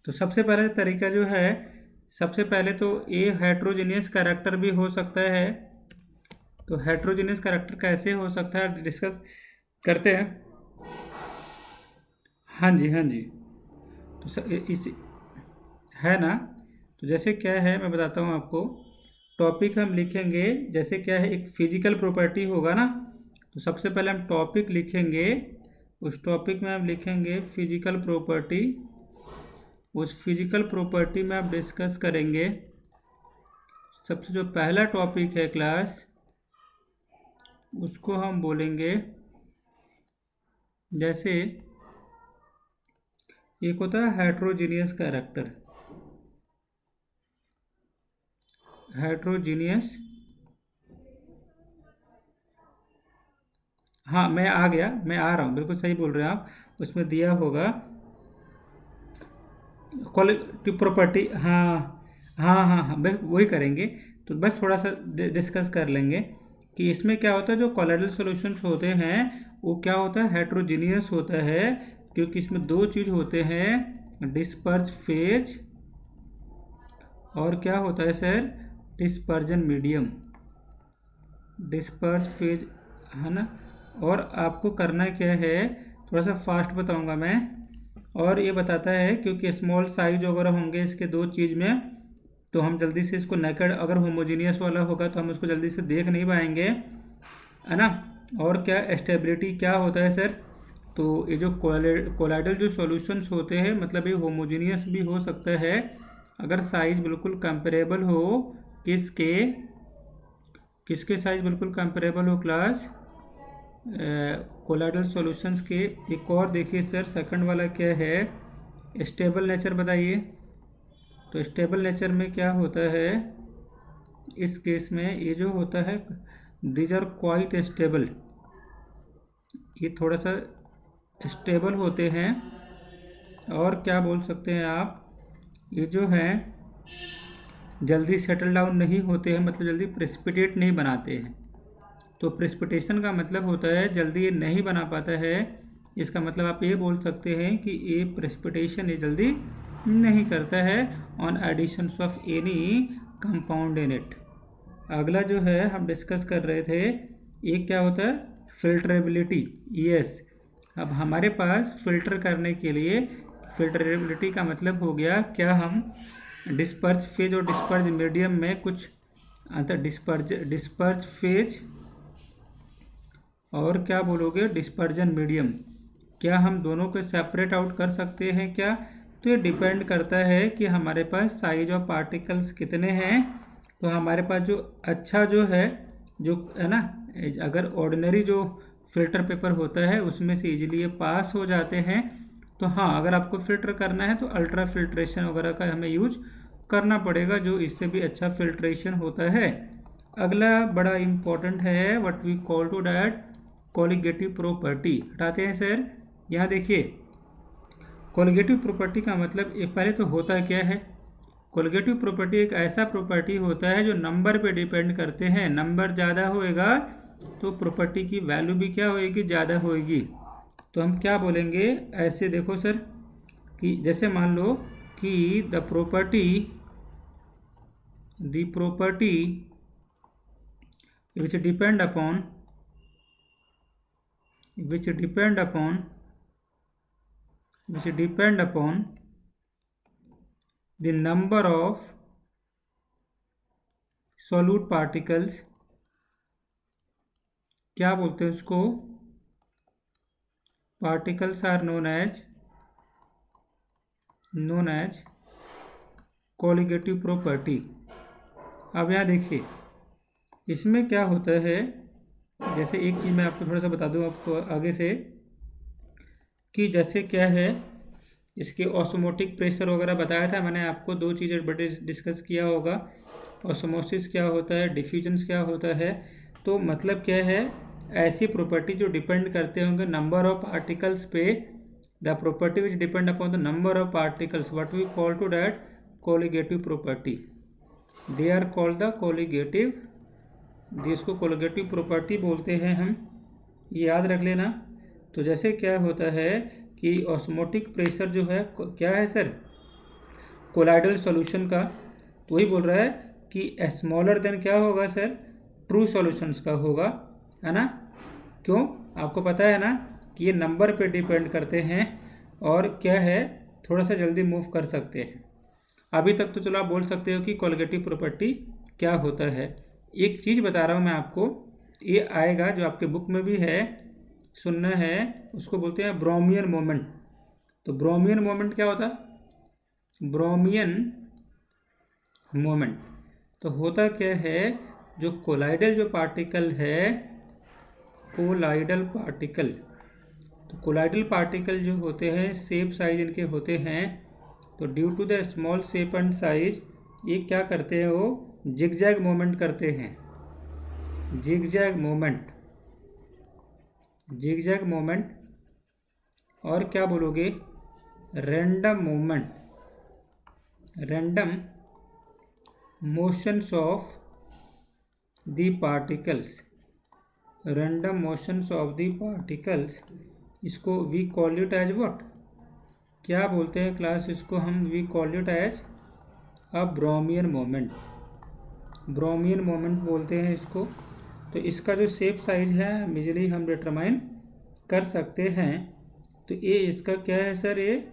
तो सबसे पहले तरीका जो है, सबसे पहले तो ए हेट्रोजीनियस कैरेक्टर भी हो सकता है। तो हेट्रोजीनियस कैरेक्टर कैसे हो सकता है डिस्कस करते हैं। हाँ जी, हाँ जी। तो इस है ना। तो जैसे क्या है मैं बताता हूँ आपको। टॉपिक हम लिखेंगे, जैसे क्या है एक फिजिकल प्रॉपर्टी होगा ना। तो सबसे पहले हम टॉपिक लिखेंगे, उस टॉपिक में हम लिखेंगे फिजिकल प्रॉपर्टी। उस फिजिकल प्रॉपर्टी में आप डिस्कस करेंगे। सबसे जो पहला टॉपिक है क्लास, उसको हम बोलेंगे, जैसे एक होता है हेट्रोजीनियस कैरेक्टर। हेट्रोजीनियस, हाँ मैं आ गया, मैं आ रहा हूँ, बिल्कुल सही बोल रहे हैं आप। उसमें दिया होगा क्वालिटी प्रॉपर्टी, हाँ हाँ हाँ हाँ, बस वही करेंगे। तो बस थोड़ा सा डिस्कस कर लेंगे कि इसमें क्या होता है। जो कोलाइडल सॉल्यूशंस होते हैं वो क्या होता है, हेट्रोजीनियस होता है, क्योंकि इसमें दो चीज़ होते हैं, डिस्पर्ज फेज और क्या होता है sir, dispersion medium. Disperse phase, है ना। और आपको करना क्या है, थोड़ा सा फास्ट बताऊंगा मैं। और ये बताता है क्योंकि स्मॉल साइज वगैरह होंगे इसके दो चीज़ में, तो हम जल्दी से इसको नेकेड, अगर होमोजीनियस वाला होगा तो हम उसको जल्दी से देख नहीं पाएंगे, है ना। और क्या स्टेबिलिटी क्या होता है सर, तो ये जो कोलाइडल जो सॉल्यूशंस होते हैं, मतलब ये होमोजीनियस भी हो सकता है अगर साइज बिल्कुल कंपेरेबल हो। किसके किसके साइज बिल्कुल कंपेरेबल हो क्लास, कोलाइडल सॉल्यूशंस के। एक और देखिए सर, सेकंड वाला क्या है, स्टेबल नेचर बताइए। तो स्टेबल नेचर में क्या होता है, इस केस में ये जो होता है, दीज आर क्वाइट स्टेबल, ये थोड़ा सा स्टेबल होते हैं। और क्या बोल सकते हैं आप, ये जो है जल्दी सेटल डाउन नहीं होते हैं, मतलब जल्दी प्रेसिपिटेट नहीं बनाते हैं। तो प्रेसिपिटेशन का मतलब होता है जल्दी ये नहीं बना पाता है। इसका मतलब आप ये बोल सकते हैं कि ये प्रेसिपिटेशन ये जल्दी नहीं करता है on addition of any compound in it. अगला जो है हम डिस्कस कर रहे थे, एक क्या होता है, फिल्टरेबिलिटी। यस, अब हमारे पास फिल्टर करने के लिए, फिल्टरेबिलिटी का मतलब हो गया क्या, हम डिस्पर्ज फेज और डिस्पर्ज मीडियम में कुछ अंतर, डिस्पर्ज फेज और क्या बोलोगे, डिस्पर्जन मीडियम, क्या हम दोनों को सेपरेट आउट कर सकते हैं क्या। तो ये डिपेंड करता है कि हमारे पास साइज ऑफ पार्टिकल्स कितने हैं। तो हमारे पास जो अच्छा जो है, जो है ना, अगर ऑर्डिनरी जो फिल्टर पेपर होता है उसमें से इजीली ये पास हो जाते हैं। तो हाँ, अगर आपको फिल्टर करना है तो अल्ट्रा फिल्ट्रेशन वगैरह का हमें यूज करना पड़ेगा, जो इससे भी अच्छा फिल्ट्रेशन होता है। अगला बड़ा इम्पोर्टेंट है, what we call to that colligative property. हटाते हैं सर, यहाँ देखिए कोलिगेटिव प्रॉपर्टी का मतलब एक पहले तो होता क्या है। कोलिगेटिव प्रॉपर्टी एक ऐसा प्रॉपर्टी होता है जो नंबर पे डिपेंड करते हैं। नंबर ज़्यादा होएगा तो प्रॉपर्टी की वैल्यू भी क्या होएगी, ज़्यादा होएगी। तो हम क्या बोलेंगे, ऐसे देखो सर, कि जैसे मान लो कि the property which depend upon the number of solute particles, क्या बोलते हैं उसको, particles are known as colligative property। अब यहाँ देखिए इसमें क्या होता है, जैसे एक चीज़ मैं आपको थोड़ा सा बता दूँ आपको आगे से, कि जैसे क्या है, इसके ऑस्मोटिक प्रेशर वगैरह बताया था मैंने आपको, दो चीज़ें बड़े डिस्कस किया होगा, ऑस्मोसिस क्या होता है, डिफ्यूजन्स क्या होता है। तो मतलब क्या है, ऐसी प्रॉपर्टी जो डिपेंड करते होंगे नंबर ऑफ पार्टिकल्स पे, the property which depend upon the number of particles, what we call to that colligative property, they are called the colligative, जिसको कोलिगेटिव प्रॉपर्टी बोलते हैं हम, ये याद रख लेना। तो जैसे क्या होता है कि ऑस्मोटिक प्रेशर जो है क्या है सर, कोलाइडल सॉल्यूशन का, तो वही बोल रहा है कि स्मॉलर देन क्या होगा सर, ट्रू सॉल्यूशंस का होगा, है ना। क्यों, आपको पता है ना कि ये नंबर पे डिपेंड करते हैं और क्या है, थोड़ा सा जल्दी मूव कर सकते हैं। अभी तक तो चलो आप बोल सकते हो कि कोलिगेटिव प्रॉपर्टी क्या होता है। एक चीज़ बता रहा हूँ मैं आपको, ये आएगा जो आपके बुक में भी है, सुनना है, उसको बोलते हैं ब्रोमियन मोमेंट। तो ब्रोमियन मोमेंट क्या होता है, ब्रोमियन मोमेंट तो होता क्या है, जो कोलाइडल जो पार्टिकल है, कोलाइडल पार्टिकल, तो कोलाइडल पार्टिकल जो होते हैं शेप साइज इनके होते हैं, तो due to the small shape and size ये क्या करते हैं, वो जिगजैग मोमेंट करते हैं, जिगजैग मोमेंट, जिगजैग मोमेंट, और क्या बोलोगे, random movement, random motions of the particles, random motions of the particles, इसको we call it as what, क्या बोलते हैं क्लास, इसको हम we call it as a Brownian moment, Brownian moment बोलते हैं इसको। तो इसका जो शेप साइज है इजीली हम डिटरमाइन कर सकते हैं। तो ये इसका क्या है सर, ये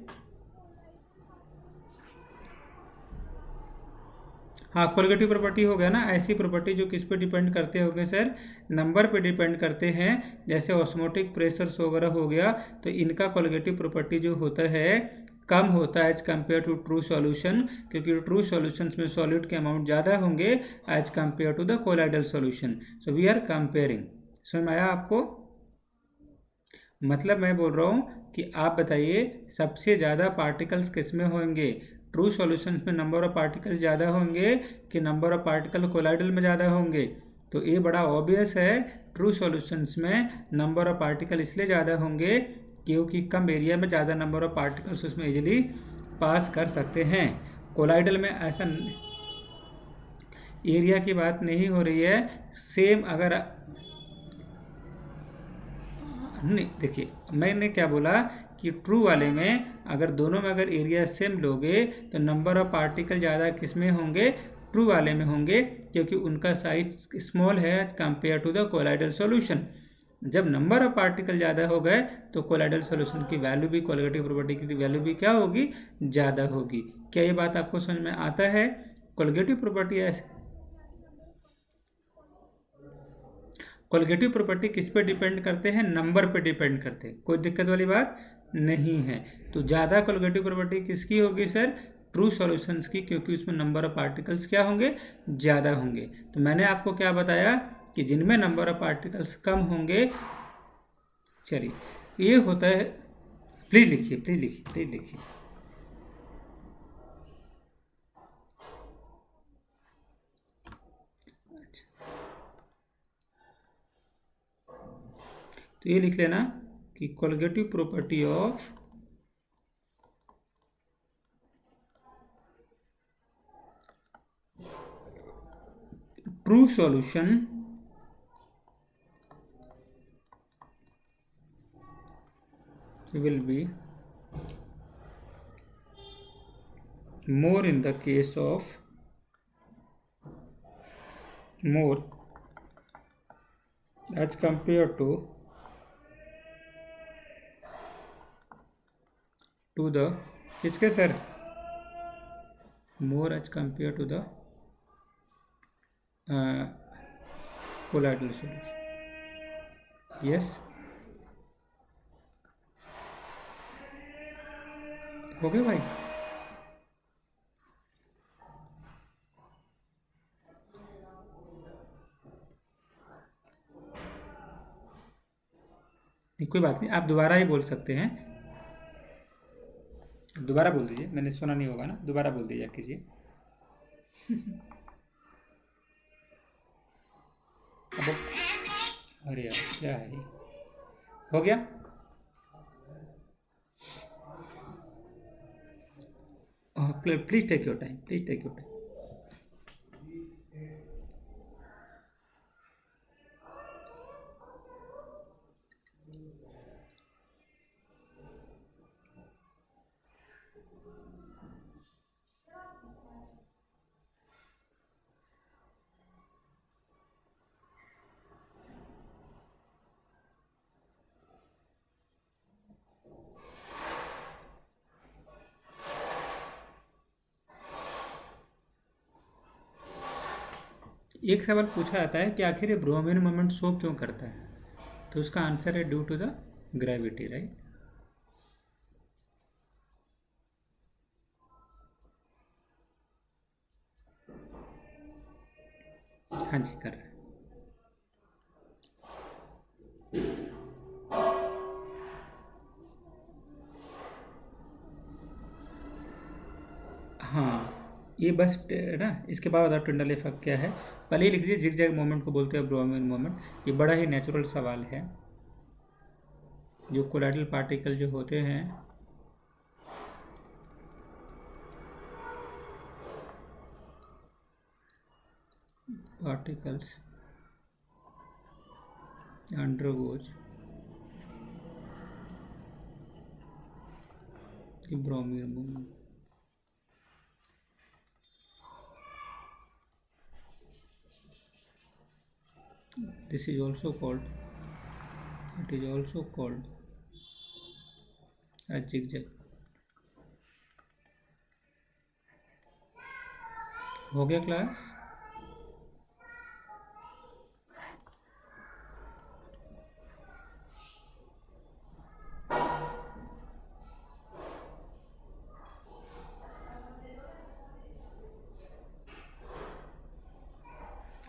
हाँ कोलिगेटिव प्रॉपर्टी हो गया ना। ऐसी प्रॉपर्टी जो किस पे डिपेंड करते होंगे सर, नंबर पे डिपेंड करते हैं, जैसे ऑस्मोटिक प्रेशर्स वगैरह हो गया, तो इनका कोलिगेटिव प्रॉपर्टी जो होता है कम होता है as compare to true solution, क्योंकि ट्रू सॉल्यूशंस में सॉलिड के अमाउंट ज़्यादा होंगे as compare to the colloidal solution. So we are comparing, समझ में आया आपको, मतलब मैं बोल रहा हूँ कि आप बताइए सबसे ज़्यादा पार्टिकल्स किस में होंगे, ट्रू सॉल्यूशंस में नंबर ऑफ पार्टिकल ज़्यादा होंगे कि नंबर ऑफ पार्टिकल कोलाइडल में ज़्यादा होंगे। तो ये बड़ा ऑब्वियस है, ट्रू सॉल्यूशंस में नंबर ऑफ पार्टिकल इसलिए ज़्यादा होंगे क्योंकि कम एरिया में ज़्यादा नंबर ऑफ पार्टिकल्स उसमें इजीली पास कर सकते हैं। कोलाइडल में ऐसा एरिया की बात नहीं हो रही है, सेम अगर नहीं, देखिए मैंने क्या बोला कि ट्रू वाले में अगर दोनों में अगर एरिया सेम लोगे तो नंबर ऑफ पार्टिकल ज़्यादा किस में होंगे, ट्रू वाले में होंगे, क्योंकि उनका साइज स्मॉल है compare to the colloidal solution. जब नंबर ऑफ पार्टिकल ज़्यादा हो गए तो कोलाइडल सॉल्यूशन की वैल्यू भी, कोलिगेटिव प्रॉपर्टी की वैल्यू भी क्या होगी, ज़्यादा होगी। क्या ये बात आपको समझ में आता है। कोलिगेटिव प्रॉपर्टी ऐसे, कोलिगेटिव प्रॉपर्टी किस पे डिपेंड करते हैं, नंबर पे डिपेंड करते हैं, कोई दिक्कत वाली बात नहीं है। तो ज़्यादा कोलिगेटिव प्रॉपर्टी किसकी होगी सर, ट्रू सॉल्यूशंस की, क्योंकि उसमें नंबर ऑफ पार्टिकल्स क्या होंगे, ज़्यादा होंगे। तो मैंने आपको क्या बताया कि जिनमें नंबर ऑफ पार्टिकल्स कम होंगे, चलिए ये होता है, प्लीज़ लिखिए, प्लीज़ लिखिए, प्लीज़ लिखिए। तो ये लिख लेना कि colligative property of true solution will be more in the case of more as compared to the किसके sir, more as compared to the colloidal solution। yes, हो गया भाई। कोई बात नहीं, आप दोबारा ही बोल सकते हैं, दोबारा बोल दीजिए, मैंने सुना नहीं होगा ना, दोबारा बोल दीजिए कीजिए। अब अरे यार क्या है ये, हो गया। Please take your time, please take your time. एक सवाल पूछा जाता है कि आखिर ये ब्रोमीन मोमेंट शो क्यों करता है, तो उसका आंसर है due to the gravity, right. हाँ जी, कर रहे हैं। हाँ, ये बस ना इसके बाद टंडल इफेक्ट क्या है, पहले ही लिख दीजिए। जिग जैग मोमेंट को बोलते हैं ब्रोमीन मोमेंट। ये बड़ा ही नेचुरल सवाल है। जो कोलाइडल पार्टिकल जो होते हैं, particles undergoes the bromine movement. This is also called, it is also called a zigzag. हो गया क्लास?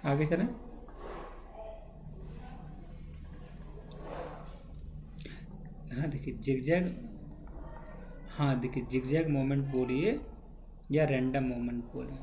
आगे चलें। हाँ देखिए जिगजैग, हाँ देखिए जिगजैग मोमेंट बोलिए या रैंडम मोमेंट बोलिए।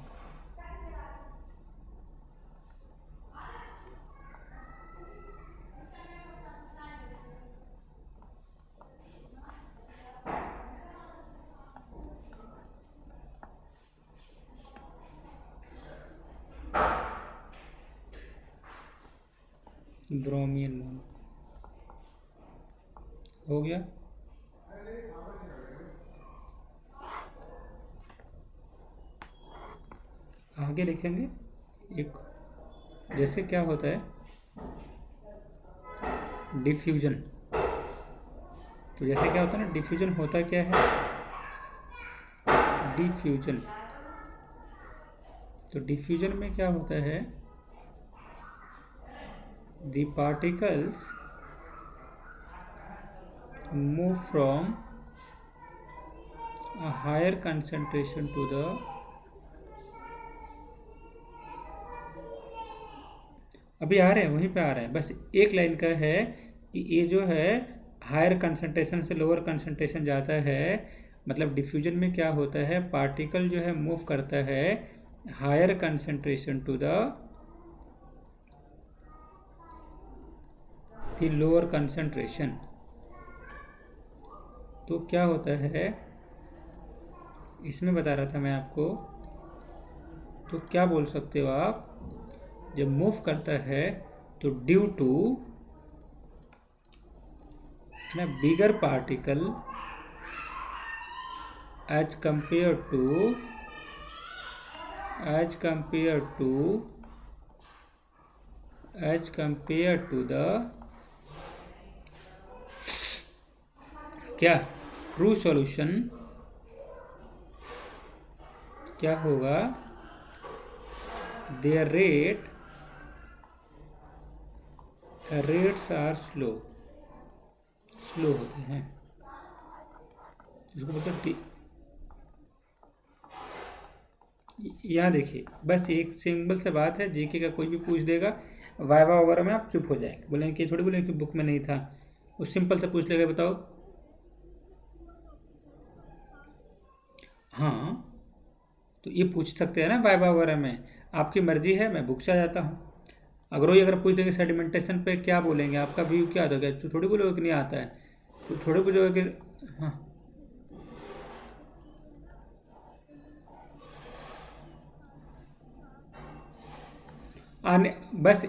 ब्रोमीन मोमेंट हो गया। आगे लिखेंगे एक, जैसे क्या होता है डिफ्यूजन। तो जैसे क्या होता है ना, डिफ्यूजन होता क्या है, डिफ्यूजन। तो डिफ्यूजन में क्या होता है, the particles move from a higher concentration to the, अभी आ रहे हैं वहीं पे आ रहे हैं, बस एक लाइन का है कि ये जो है हायर कंसंट्रेशन से लोअर कंसंट्रेशन जाता है। मतलब डिफ्यूजन में क्या होता है, पार्टिकल जो है मूव करता है higher concentration to the lower concentration. तो क्या होता है इसमें बता रहा था मैं आपको। तो क्या बोल सकते हो आप, जब मूव करता है तो ड्यू टू ना bigger particle as compare to the क्या ट्रू सॉल्यूशन, क्या होगा, देयर रेट्स आर स्लो होते हैं। इसको बोलते हैं। यहाँ देखिए बस एक सिंपल से बात है, जीके का कोई भी पूछ देगा वाइवा वगैरह में, आप चुप हो जाएंगे, बोलेंगे कि थोड़ी बोलेंगे कि बुक में नहीं था। वो सिंपल से पूछ लेगा, बताओ। हाँ तो ये पूछ सकते हैं ना वाइवा वगैरह में, आपकी मर्जी है, मैं बुक से आ जाता हूँ। अगर वही अगर पूछ देंगे सेडिमेंटेशन पे क्या बोलेंगे, आपका व्यू क्या होगा, तो थोड़ी बोलोगे कि नहीं आता है, तो थोड़ी बोलोगे कि हाँ आने बस।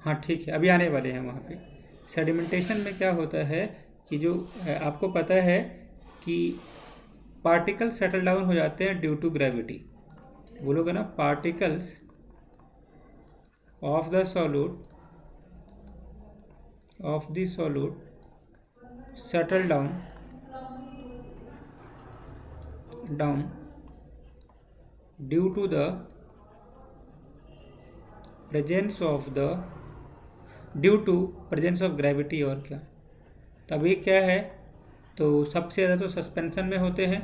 हाँ ठीक है, अभी आने वाले हैं वहाँ पे। सेडिमेंटेशन में क्या होता है कि जो आपको पता है कि पार्टिकल सेटल डाउन हो जाते हैं ड्यू टू ग्रेविटी। बोलोगे ना, particles of the solute settle down due to the presence of the due to presence of gravity. और क्या, तभी क्या है, तो सबसे ज़्यादा तो सस्पेंशन में होते हैं,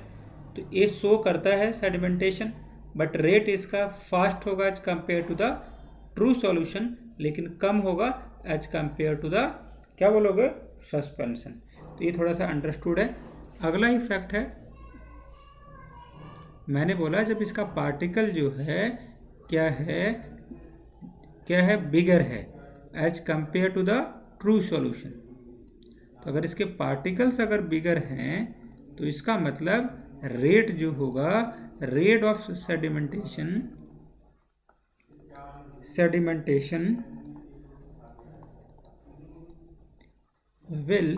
तो ये शो करता है सेडिमेंटेशन, बट रेट इसका फास्ट होगा as compare to the true solution, लेकिन कम होगा एज कम्पेयर टू द क्या बोलोगे, सस्पेंशन। तो ये थोड़ा सा अंडरस्टूड है। अगला इफेक्ट है, मैंने बोला जब इसका पार्टिकल जो है क्या है, बिगर है as compare to the true solution. तो अगर इसके पार्टिकल्स अगर बिगर हैं तो इसका मतलब रेट जो होगा, rate of sedimentation will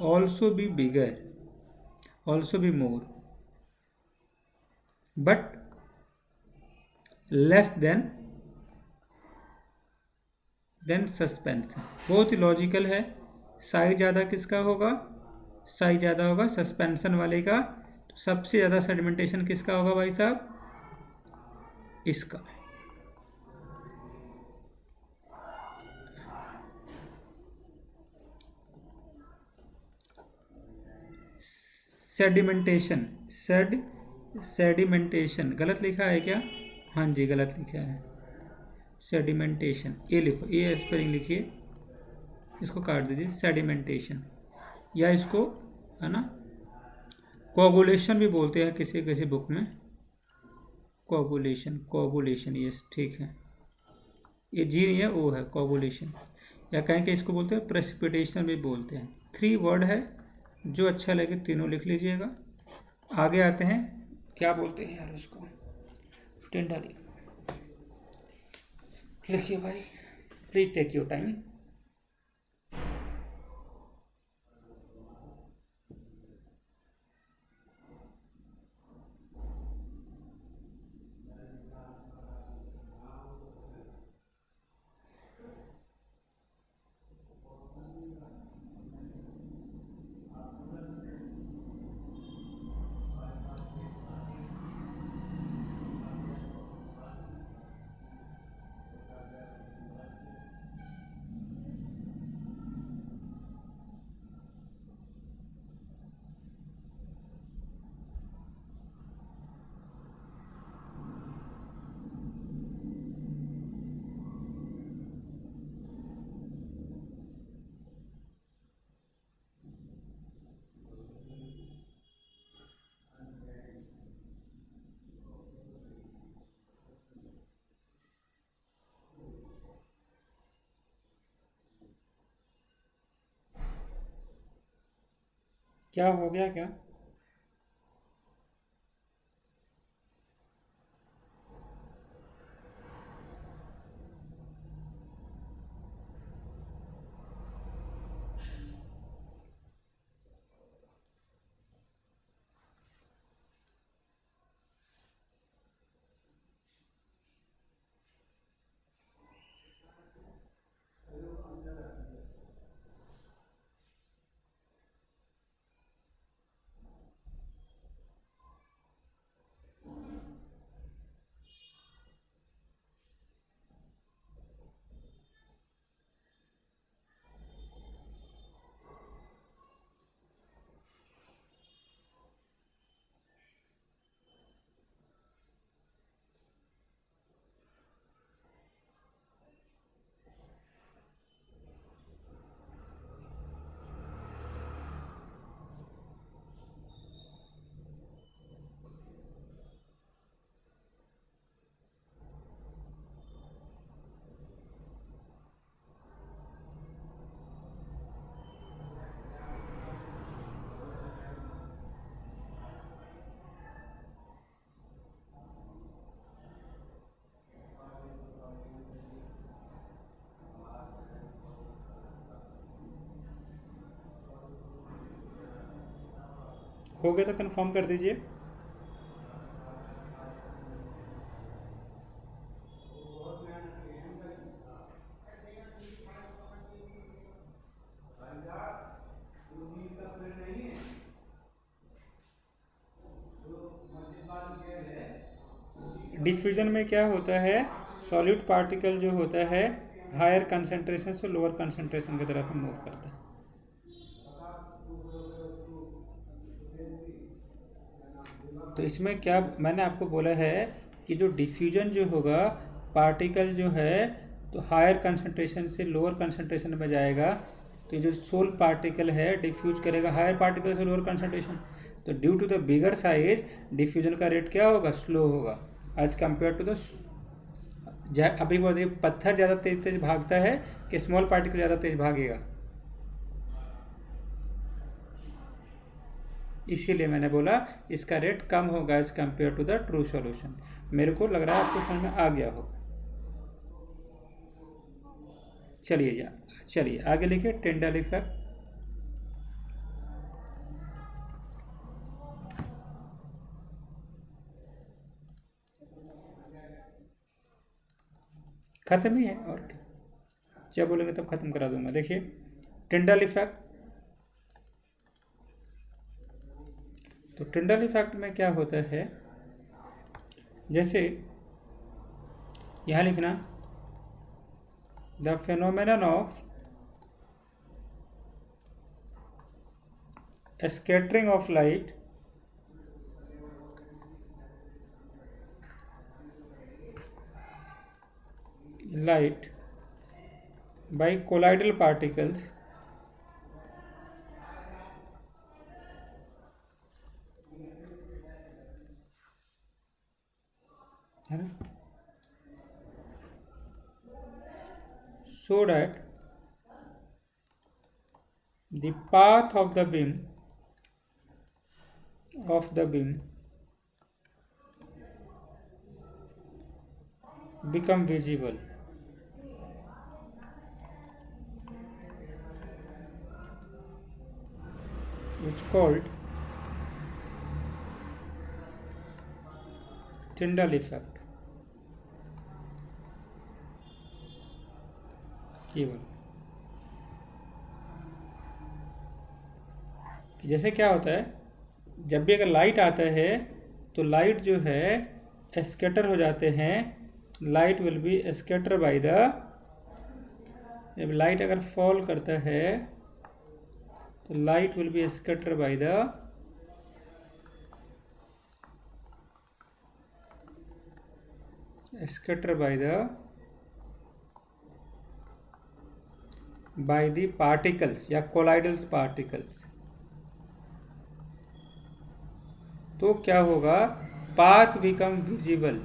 also be bigger, also be more, but less than suspension. बहुत ही लॉजिकल है। साइज ज़्यादा किसका होगा, साइज ज़्यादा होगा सस्पेंशन वाले का। तो सबसे ज़्यादा सेडिमेंटेशन किसका होगा भाई साहब, इसका। सेडिमेंटेशन गलत लिखा है क्या, हाँ जी गलत लिखा है। सेडिमेंटेशन ये लिखो, ये स्पेलिंग लिखिए, इसको काट दीजिए, सेडिमेंटेशन, या इसको है ना कोगुलेशन भी बोलते हैं किसी किसी बुक में, कोगुलेशन यस ठीक है, ये जी नहीं है वो है कोगुलेशन, या कहें कि इसको बोलते हैं प्रेसिपिटेशन भी बोलते हैं। 3 वर्ड है, जो अच्छा लगे तीनों लिख लीजिएगा। आगे आते हैं, क्या बोलते हैं यार उसको, डालिए, लिखिए भाई, प्लीज टेक योर टाइम। क्या हो गया क्या, हो गया तो कंफर्म कर दीजिए। डिफ्यूजन में क्या होता है, सॉल्यूट पार्टिकल जो होता है हायर कंसंट्रेशन से लोअर कंसंट्रेशन की तरफ मूव करता है। तो इसमें क्या मैंने आपको बोला है कि जो डिफ्यूजन जो होगा, पार्टिकल जो है तो हायर कंसंट्रेशन से लोअर कंसंट्रेशन में जाएगा, तो ये जो सोल पार्टिकल है डिफ्यूज करेगा हायर पार्टिकल से लोअर कंसंट्रेशन। तो due to the bigger size diffusion का रेट क्या होगा, स्लो होगा एज कम्पेयर टू द अभी बोलिए पत्थर ज़्यादा तेज तेज भागता है कि स्मॉल पार्टिकल ज़्यादा तेज भागेगा। इसीलिए मैंने बोला इसका रेट कम होगा as compare to the true solution. मेरे को लग रहा है आपको समझ में आ गया होगा। चलिए आगे लिखिए टिंडल इफेक्ट। खत्म ही है और क्या, जब बोलेंगे तब खत्म करा दूंगा। देखिए टिंडल इफेक्ट। तो टिंडल इफेक्ट में क्या होता है, जैसे यहाँ लिखना the phenomenon of scattering of light by colloidal particles so that the path of the beam become visible, which called Tyndall effect। केवल जैसे क्या होता है, जब भी अगर लाइट आता है तो लाइट जो है स्कैटर हो जाते हैं। Light will be scatter by the, जब लाइट अगर फॉल करता है तो light will be scatter by the by the particles या colloidal particles। तो क्या होगा, path become visible,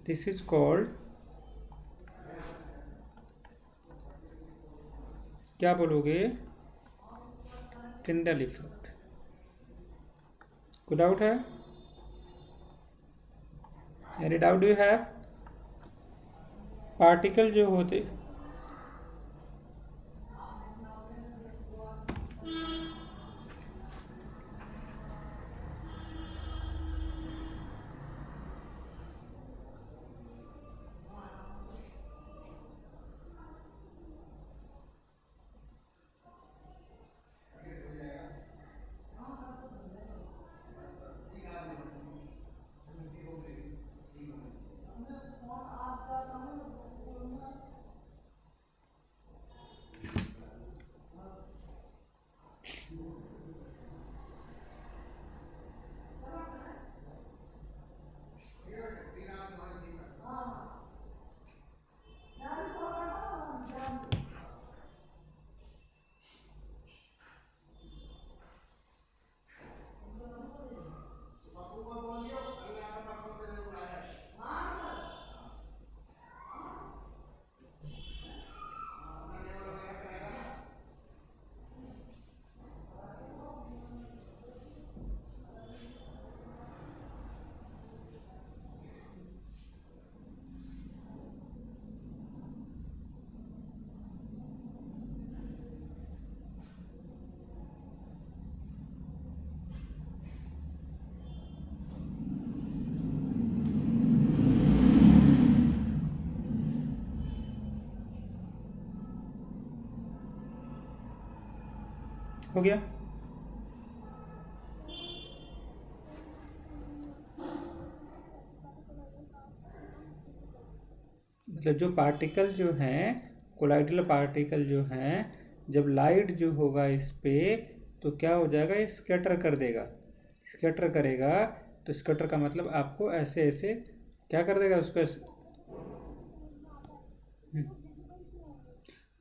this is called, क्या बोलोगे, टिंडल इफेक्ट। कोई डाउट है? Any doubt do you have? Particle जो होते हो गया। मतलब जो पार्टिकल जो हैं, कोलाइडल पार्टिकल जो हैं, जब लाइट जो होगा इस पे तो क्या हो जाएगा, ये स्कैटर कर देगा। स्कैटर करेगा तो स्कैटर का मतलब आपको ऐसे ऐसे क्या कर देगा उसको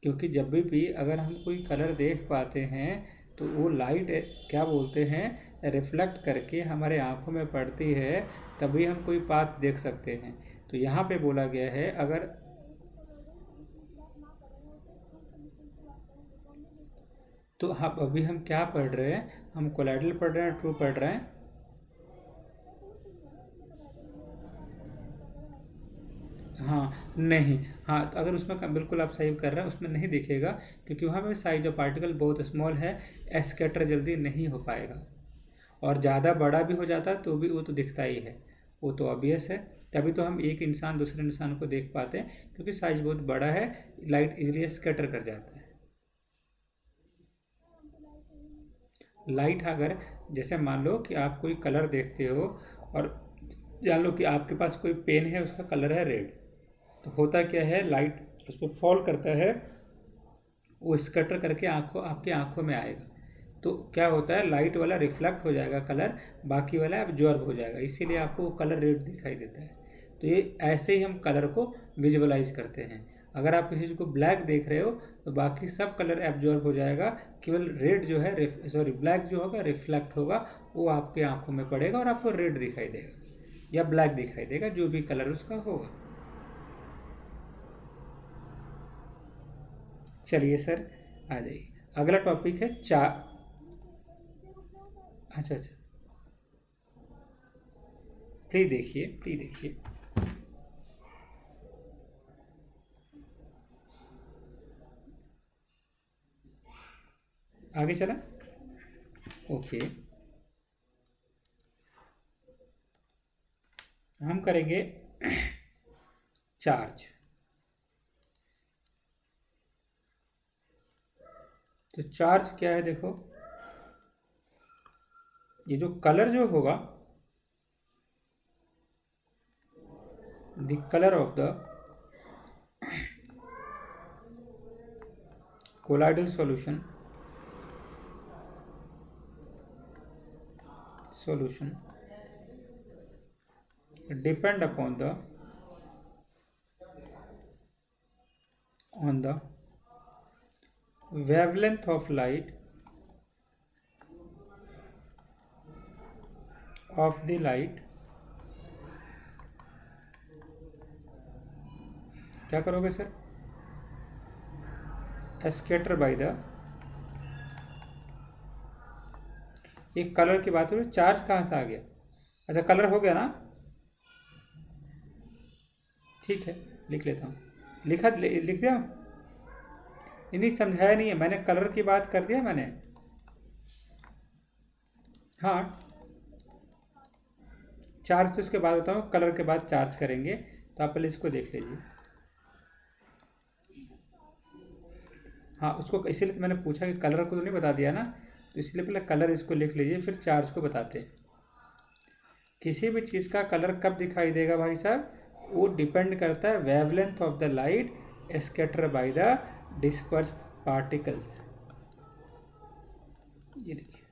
क्योंकि जब भी अगर हम कोई कलर देख पाते हैं तो वो लाइट क्या बोलते हैं, रिफ्लेक्ट करके हमारे आंखों में पड़ती है, तभी हम कोई पाथ देख सकते हैं। तो यहाँ पे बोला गया है अगर तो हम अभी हम क्या पढ़ रहे हैं, हम कोलाइडल पढ़ रहे हैं, ट्रू पढ़ रहे हैं। हाँ नहीं, हाँ तो अगर उसमें बिल्कुल आप सही कर रहे हैं, उसमें नहीं दिखेगा क्योंकि वहाँ पे साइज ऑफ पार्टिकल बहुत स्मॉल है, एस्केटर जल्दी नहीं हो पाएगा। और ज़्यादा बड़ा भी हो जाता तो भी वो तो दिखता ही है, वो तो ऑब्वियस है। तभी तो हम एक इंसान दूसरे इंसान को देख पाते हैं क्योंकि साइज बहुत बड़ा है, लाइट इजीली स्कैटर कर जाता है। लाइट अगर जैसे मान लो कि आप कोई कलर देखते हो और जान लो कि आपके पास कोई पेन है, उसका कलर है रेड, तो होता क्या है, लाइट उस पर फॉल करता है, वो स्कैटर करके आंखों आपकी आंखों में आएगा। तो क्या होता है, लाइट वाला रिफ्लेक्ट हो जाएगा कलर, बाकी वाला एब्जॉर्ब हो जाएगा, इसीलिए आपको कलर रेड दिखाई देता है। तो ये ऐसे ही हम कलर को विजुअलाइज करते हैं। अगर आप किसी चीज़ को ब्लैक देख रहे हो तो बाकी सब कलर एब्जॉर्ब हो जाएगा, केवल रेड जो है सॉरी ब्लैक जो होगा रिफ्लेक्ट होगा, वो आपके आंखों में पड़ेगा और आपको रेड दिखाई देगा या ब्लैक दिखाई देगा, जो भी कलर उसका होगा। चलिए सर, आ जाइए। अगला टॉपिक है अच्छा अच्छा, प्लीज देखिए प्लीज देखिए। आगे चला। ओके, हम करेंगे चार्ज। तो चार्ज क्या है, देखो ये जो कलर जो होगा, the colour of the colloidal solution depend upon the on the wavelength of light of the light। क्या करोगे सर, स्कैटर बाय द, एक कलर की बात हो रही, चार्ज कहाँ से आ गया, अच्छा कलर हो गया ना, ठीक है लिख लेता हूँ, लिख दिया, नहीं समझाया नहीं है मैंने, कलर की बात कर दिया मैंने। हाँ चार्ज तो इसके बाद बताऊँ, कलर के बाद चार्ज करेंगे, तो आप पहले इसको देख लीजिए। हाँ उसको इसीलिए तो मैंने पूछा कि कलर को तो नहीं बता दिया ना, तो इसलिए पहले कलर इसको लिख लीजिए, फिर चार्ज को बताते हैं। किसी भी चीज़ का कलर कब दिखाई देगा भाई साहब, वो डिपेंड करता है wavelength of the light scatter by the disperse particles. ये देखिए,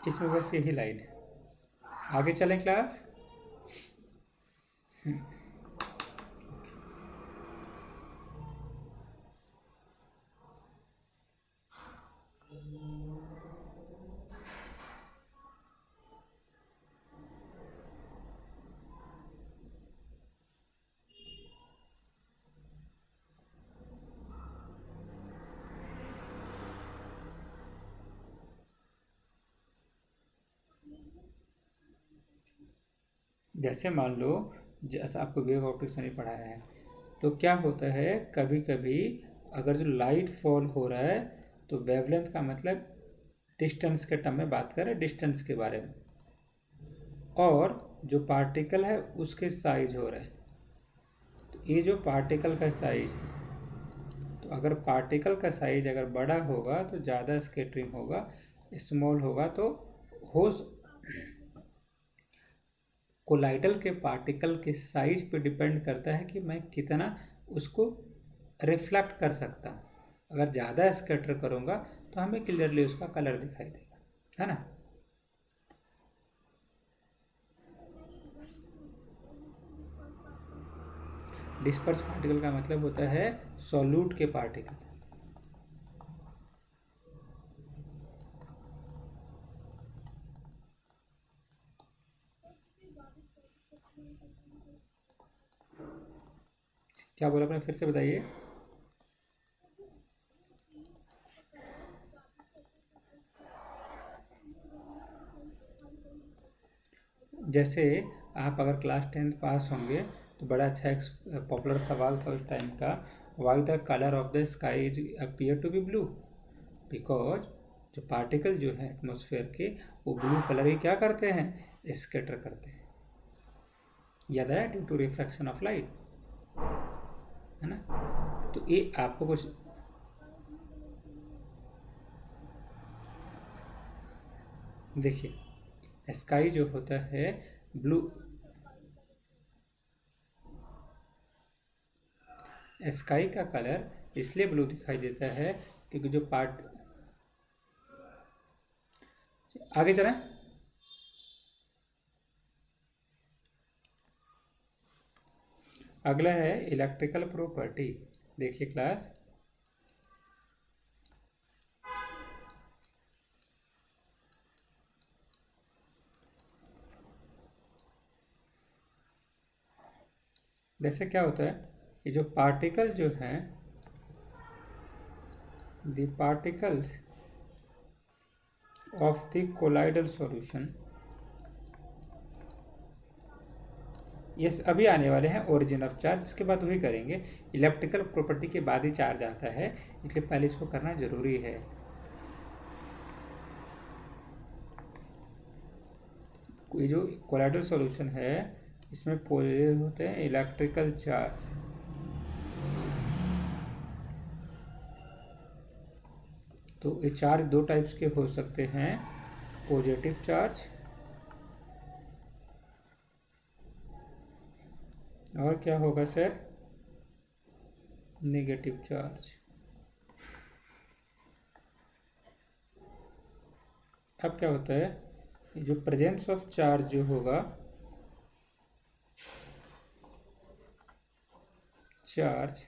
इसमें बस यही लाइन है। आगे चलें क्लास। जैसे मान लो, जैसा आपको वेव ऑप्टिक्स नहीं पढ़ाया है, तो क्या होता है कभी कभी अगर जो लाइट फॉल हो रहा है, तो वेवलेंथ का मतलब डिस्टेंस के टर्म में बात करें, डिस्टेंस के बारे में, और जो पार्टिकल है उसके साइज हो रहे हैं। तो ये जो पार्टिकल का साइज है, तो अगर पार्टिकल का साइज अगर बड़ा होगा तो ज़्यादा स्कैटरिंग होगा, स्मॉल होगा तो हो कोलाइडल के पार्टिकल के साइज पे डिपेंड करता है कि मैं कितना उसको रिफ्लेक्ट कर सकता हूँ। अगर ज़्यादा स्कैटर करूँगा तो हमें क्लियरली उसका कलर दिखाई देगा, है ना। डिस्पर्स पार्टिकल का मतलब होता है सॉल्यूट के पार्टिकल। क्या बोला आपने, फिर से बताइए। जैसे आप अगर क्लास 10th पास होंगे तो बड़ा अच्छा एक पॉपुलर सवाल था उस टाइम का, why the colour of the sky is appear to be blue, because जो पार्टिकल जो है एटमॉस्फेयर के वो ब्लू कलर ही क्या करते हैं, स्कैटर करते हैं, याद है, due to reflection of light, है ना। तो ये आपको कुछ देखिए, स्काई जो होता है ब्लू, स्काई का कलर इसलिए ब्लू दिखाई देता है क्योंकि जो पार्ट, आगे चलें। अगला है इलेक्ट्रिकल प्रॉपर्टी। देखिए क्लास, जैसे क्या होता है, ये जो पार्टिकल जो है, the particles of the colloidal solution, ये अभी आने वाले हैं ओरिजिन ऑफ चार्ज, इसके बाद वही करेंगे। इलेक्ट्रिकल प्रॉपर्टी के बाद ही चार्ज आता है, इसलिए पहले इसको करना जरूरी है। ये जो कोलाइडल सॉल्यूशन है इसमें पॉजिटिव होते हैं इलेक्ट्रिकल चार्ज, तो ये चार्ज दो टाइप्स के हो सकते हैं, पॉजिटिव चार्ज और क्या होगा सर, नेगेटिव चार्ज। अब क्या होता है, जो प्रेजेंस ऑफ चार्ज जो होगा, charge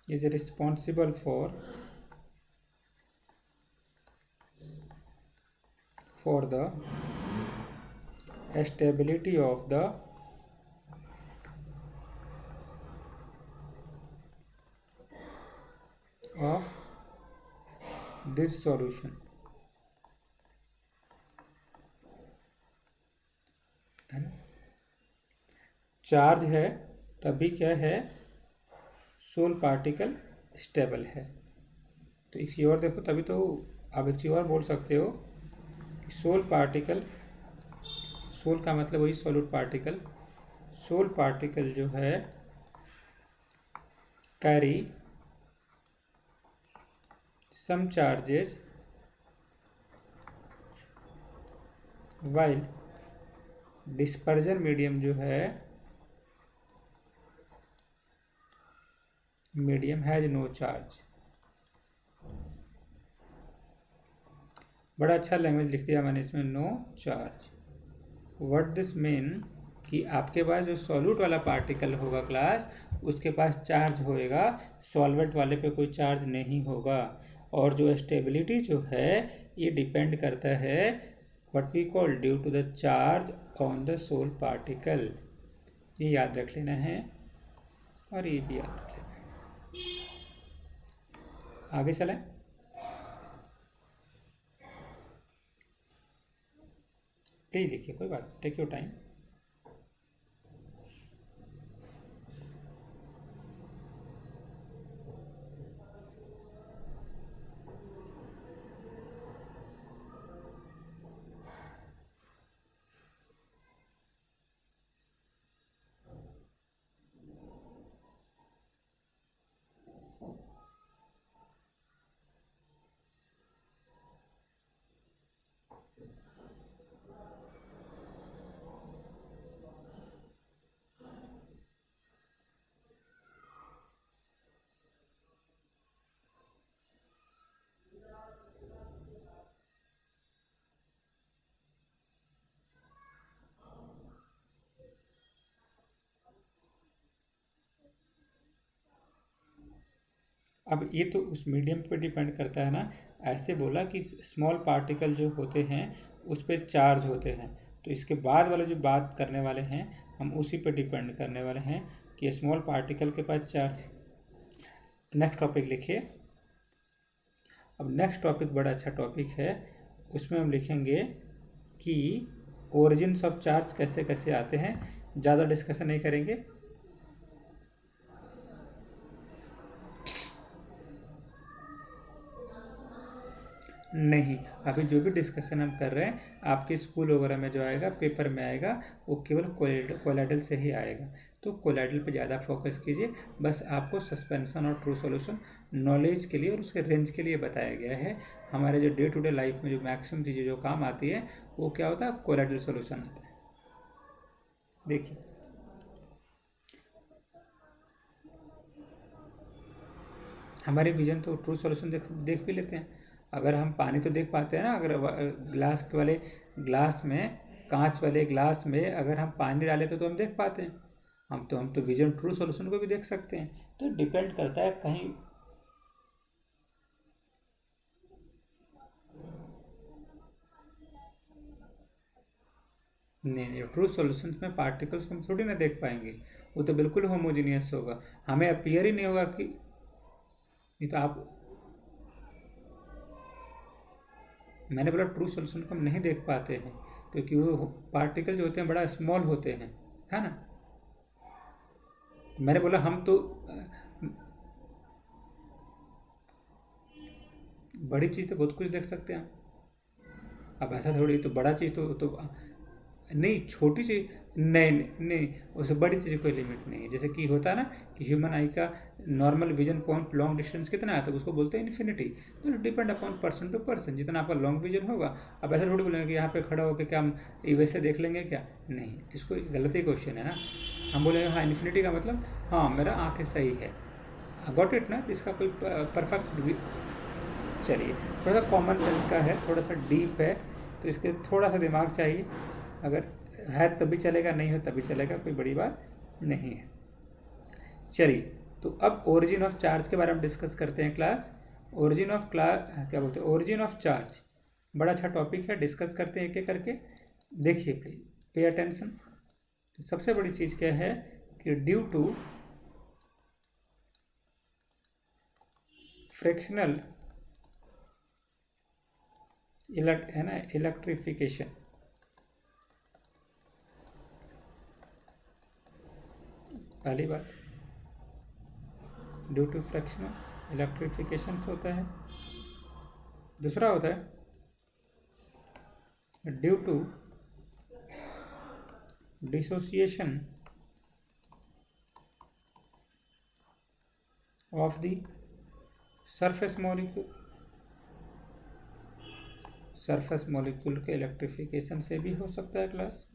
is responsible for the stability of the of this solution, है ना। चार्ज है तभी क्या है, सोल पार्टिकल स्टेबल है। तो एक चीज़ और देखो, तभी तो आप एक चीज़ और बोल सकते हो, सोल पार्टिकल, सोल का मतलब वही सॉलिड पार्टिकल, सोल पार्टिकल जो है carry some charges while dispersion medium जो है, मीडियम हैज नो चार्ज। बड़ा अच्छा लैंग्वेज लिख दिया मैंने इसमें, no charge. What this mean कि आपके पास जो सॉल्यूट वाला पार्टिकल होगा क्लास, उसके पास चार्ज होएगा, सॉल्वेंट वाले पे कोई चार्ज नहीं होगा। और जो स्टेबिलिटी जो है ये डिपेंड करता है what we call due to the charge on the sol particle. ये याद रख लेना है और ये भी याद रख लेना है। आगे चलें। प्लीज़ देखिए, कोई बात, टेक योर टाइम। अब ये तो उस मीडियम पे डिपेंड करता है ना। ऐसे बोला कि स्मॉल पार्टिकल जो होते हैं उस पर चार्ज होते हैं, तो इसके बाद वाले जो बात करने वाले हैं हम उसी पे डिपेंड करने वाले हैं कि स्मॉल पार्टिकल के पास चार्ज। नेक्स्ट टॉपिक लिखिए। अब नेक्स्ट टॉपिक बड़ा अच्छा टॉपिक है, उसमें हम लिखेंगे कि ओरिजिन्स ऑफ चार्ज कैसे कैसे आते हैं। ज़्यादा डिस्कशन नहीं करेंगे। नहीं, अभी जो भी डिस्कशन हम कर रहे हैं आपके स्कूल वगैरह में जो आएगा, पेपर में आएगा, वो केवल कोलाइडल से ही आएगा। तो कोलाइडल पे ज़्यादा फोकस कीजिए। बस आपको सस्पेंशन और ट्रू सॉल्यूशन नॉलेज के लिए और उसके रेंज के लिए बताया गया है। हमारे जो डे टू डे लाइफ में जो मैक्सिमम चीज़ें जो काम आती है वो क्या होता है, कोलाइडल सॉल्यूशन आता है। देखिए हमारे विजन तो ट्रू सॉल्यूशन देख भी लेते हैं। अगर हम पानी तो देख पाते हैं ना, अगर ग्लास में, कांच वाले ग्लास में अगर हम पानी डालें तो हम देख पाते हैं। हम तो विजन ट्रू सॉल्यूशन को भी देख सकते हैं। तो डिपेंड करता है कहीं नहीं, ट्रू सॉल्यूशंस में पार्टिकल्स को हम थोड़ी ना देख पाएंगे, वो तो बिल्कुल होमोजीनियस होगा। हमें अपीयर ही नहीं होगा कि नहीं। तो आप, मैंने बोला ट्रू सॉल्यूशन को हम नहीं देख पाते हैं क्योंकि वो पार्टिकल जो होते हैं बड़ा स्मॉल होते हैं, है ना। मैंने बोला हम तो बड़ी चीज़ तो बहुत कुछ देख सकते हैं। अब ऐसा थोड़ी, तो बड़ा चीज़ तो नहीं, छोटी चीज़ नहीं नहीं नहीं, उससे बड़ी चीज़ कोई लिमिट नहीं है। जैसे कि होता है ना कि ह्यूमन आई का normal vision point long distance कितना है, तो उसको बोलते हैं इन्फिनिटी। तो depend upon person to person, जितना आपका लॉन्ग विजन होगा। अब ऐसा थोड़ी बोलेंगे कि यहाँ पे खड़ा होकर क्या हम वैसे देख लेंगे क्या, नहीं, इसको गलती क्वेश्चन है ना। हम बोलेंगे हाँ इन्फिनिटी का मतलब हाँ मेरा आँखें सही है, गॉट इट ना। तो इसका कोई परफेक्ट, चलिए थोड़ा सा कॉमन सेंस का है, थोड़ा सा डीप है, तो इसके थोड़ा सा दिमाग चाहिए। अगर है तभी चलेगा, नहीं हो तभी चलेगा, कोई बड़ी बात नहीं है। चलिए, तो अब ओरिजिन ऑफ चार्ज के बारे में डिस्कस करते हैं क्लास। ओरिजिन ऑफ क्या बोलते हैं, ओरिजिन ऑफ चार्ज बड़ा अच्छा टॉपिक है, डिस्कस करते हैं एक एक करके। देखिए प्लीज पे अटेंशन। तो सबसे बड़ी चीज़ क्या है कि ड्यू टू फ्रिक्शनल है ना इलेक्ट्रिफिकेशन, पहली बात ड्यू टू फ्रिक्शनल इलेक्ट्रिफिकेशन होता है। दूसरा होता है due to dissociation of the surface molecule. Surface molecule के इलेक्ट्रिफिकेशन से भी हो सकता है क्लास,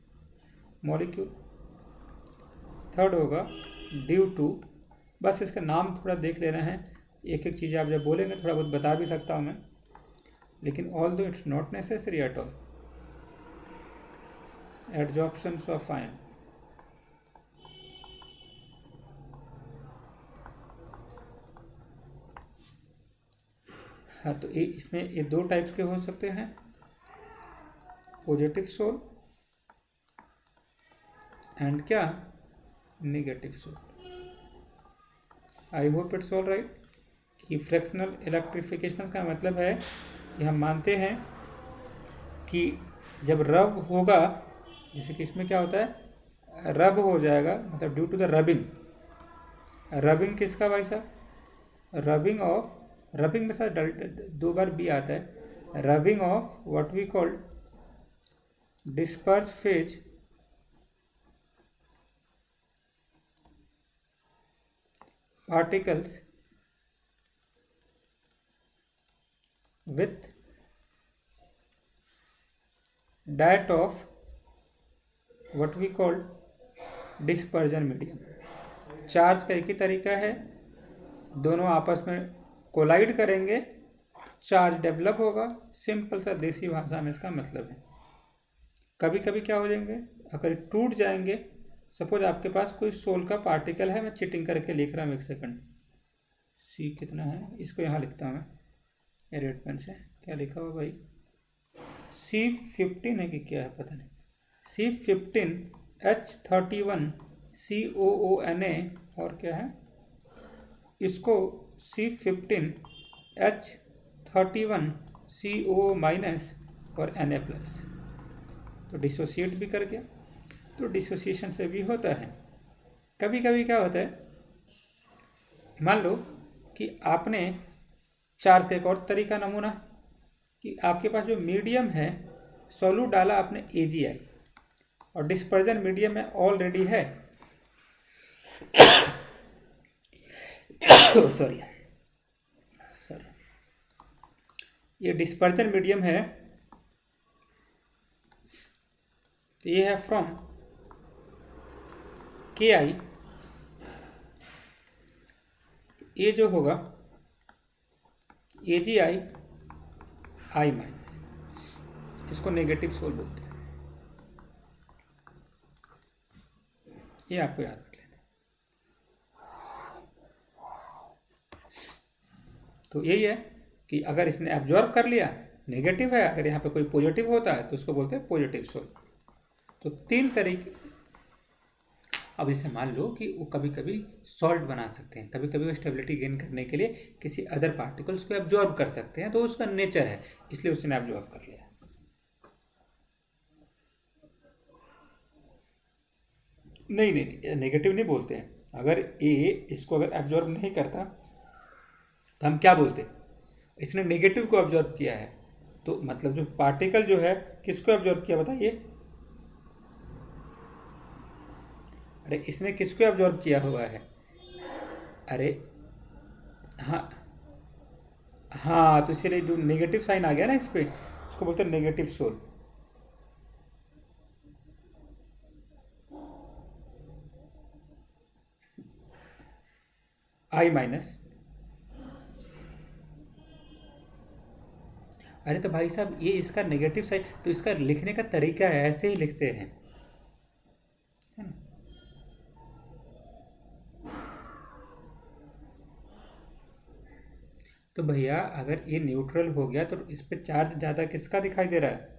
मॉलिक्यूल। थर्ड होगा ड्यू टू, बस इसका नाम थोड़ा देख लेना है, एक एक चीज़ आप जब बोलेंगे थोड़ा बहुत बता भी सकता हूँ मैं, लेकिन ऑल दो it's not necessary at all. Adsorption of ion, हाँ, तो इसमें ये दो टाइप्स के हो सकते हैं, पॉजिटिव सोल एंड क्या, negative sol. I hope it's all right कि फ्रैक्शनल इलेक्ट्रिफिकेशन का मतलब है कि हम मानते हैं कि जब रब होगा, जैसे कि इसमें क्या होता है रब हो जाएगा, मतलब due to the rubbing. Rubbing किसका भाई साहब, रबिंग ऑफ, रबिंग में साथ दो बार बी आता है, rubbing of what we call disperse phase particles with diet of what we call dispersion medium। Charge का एक ही तरीका है, दोनों आपस में कोलाइड करेंगे, चार्ज डेवलप होगा। सिंपल सा देसी भाषा में इसका मतलब है। कभी कभी क्या हो जाएंगे, अगर टूट जाएंगे, सपोज आपके पास कोई सोल का पार्टिकल है, मैं चिटिंग करके लिख रहा हूँ, एक सेकंड, सी कितना है, इसको यहाँ लिखता हूँ मैं रेड पेन से। क्या लिखा हुआ भाई, C15 है कि क्या है पता नहीं, C15H31COONA, और क्या है इसको C15H31CO- और Na+। तो डिसोसिएट भी कर गया। तो डिसोसिएशन से भी होता है। कभी कभी क्या होता है, मान लो कि आपने चार्ज का एक और तरीका नमूना कि आपके पास जो मीडियम है, सॉल्यूट डाला आपने AgI और डिस्पर्जन मीडियम में ऑलरेडी है सॉरी ये डिस्पर्जन मीडियम है, तो ये है फ्रॉम KI, ये जो होगा AgI I-, इसको नेगेटिव सोल बोलते हैं। ये आपको याद रख लेना। तो यही है कि अगर इसने एब्जॉर्ब कर लिया, नेगेटिव है, अगर यहाँ पे कोई पॉजिटिव होता है तो उसको बोलते हैं पॉजिटिव सोल। तो 3 तरीके। अब इसे मान लो कि वो कभी कभी सॉल्ट बना सकते हैं, कभी कभी वो स्टेबिलिटी गेन करने के लिए किसी अदर पार्टिकल्स को एब्जॉर्ब कर सकते हैं, तो उसका नेचर है, इसलिए उसने एब्जॉर्ब कर लिया। नहीं नहीं, नेगेटिव नहीं बोलते हैं। अगर ए इसको अगर एब्जॉर्ब नहीं करता तो हम क्या बोलते, इसने नेगेटिव को एब्जॉर्ब किया है, तो मतलब जो पार्टिकल जो है किसको एब्जॉर्ब किया बताइए। अरे इसने किसको एब्जॉर्ब किया हुआ है, अरे हाँ हाँ, तो इसीलिए जो नेगेटिव साइन आ गया ना इस पे, उसको बोलते हैं नेगेटिव सोल। I-। अरे तो भाई साहब ये इसका नेगेटिव साइड, तो इसका लिखने का तरीका है, ऐसे ही लिखते हैं, है ना। तो भैया अगर ये न्यूट्रल हो गया तो इस पे चार्ज ज़्यादा किसका दिखाई दे रहा है,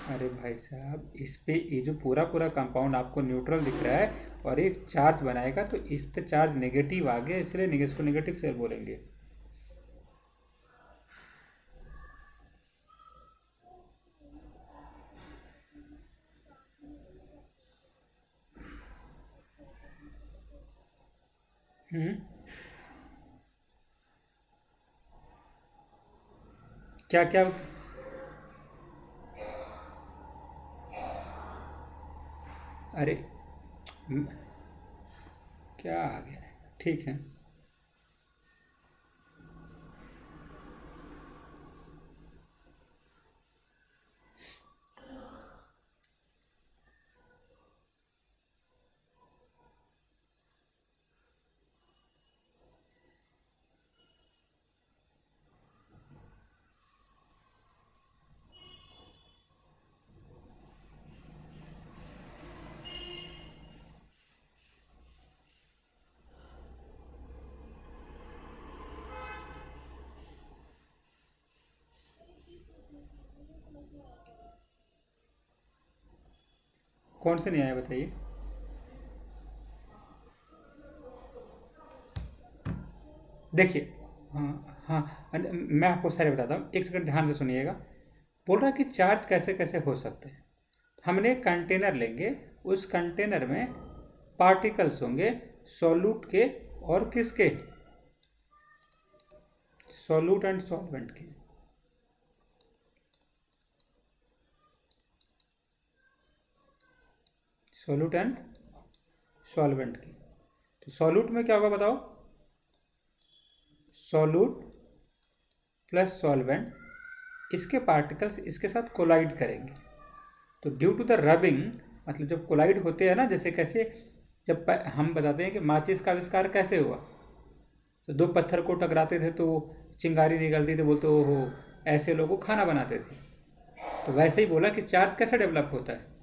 अरे भाई साहब इस पे ये जो पूरा पूरा कंपाउंड आपको न्यूट्रल दिख रहा है और एक चार्ज बनाएगा, तो इस पे चार्ज नेगेटिव आ गया, इसलिए इसको नेगेटिव सेल बोलेंगे। हम्म, क्या क्या, अरे हम्म, क्या आ गया है, ठीक है। कौन से नहीं आया बताइए। देखिए, हाँ हाँ, मैं आपको सारे बताता हूँ, एक सेकंड ध्यान से सुनिएगा। बोल रहा है कि चार्ज कैसे कैसे हो सकते हैं। हमने एक कंटेनर लेंगे, उस कंटेनर में पार्टिकल्स होंगे सॉल्यूट के और किसके, सॉल्यूट एंड सॉल्वेंट के। सॉल्यूट एंड सॉल्वेंट की। तो सॉल्यूट में क्या होगा बताओ, सॉल्यूट प्लस सॉल्वेंट, इसके पार्टिकल्स इसके साथ कोलाइड करेंगे। तो ड्यू टू द रबिंग, मतलब जब कोलाइड होते हैं ना, जैसे कैसे, जब हम बताते हैं कि माचिस का आविष्कार कैसे हुआ, तो 2 पत्थर को टकराते थे तो चिंगारी निकलती थी, बोलते ओहो, ऐसे लोग खाना बनाते थे। तो वैसे ही बोला कि चार्ज कैसे डेवलप होता है।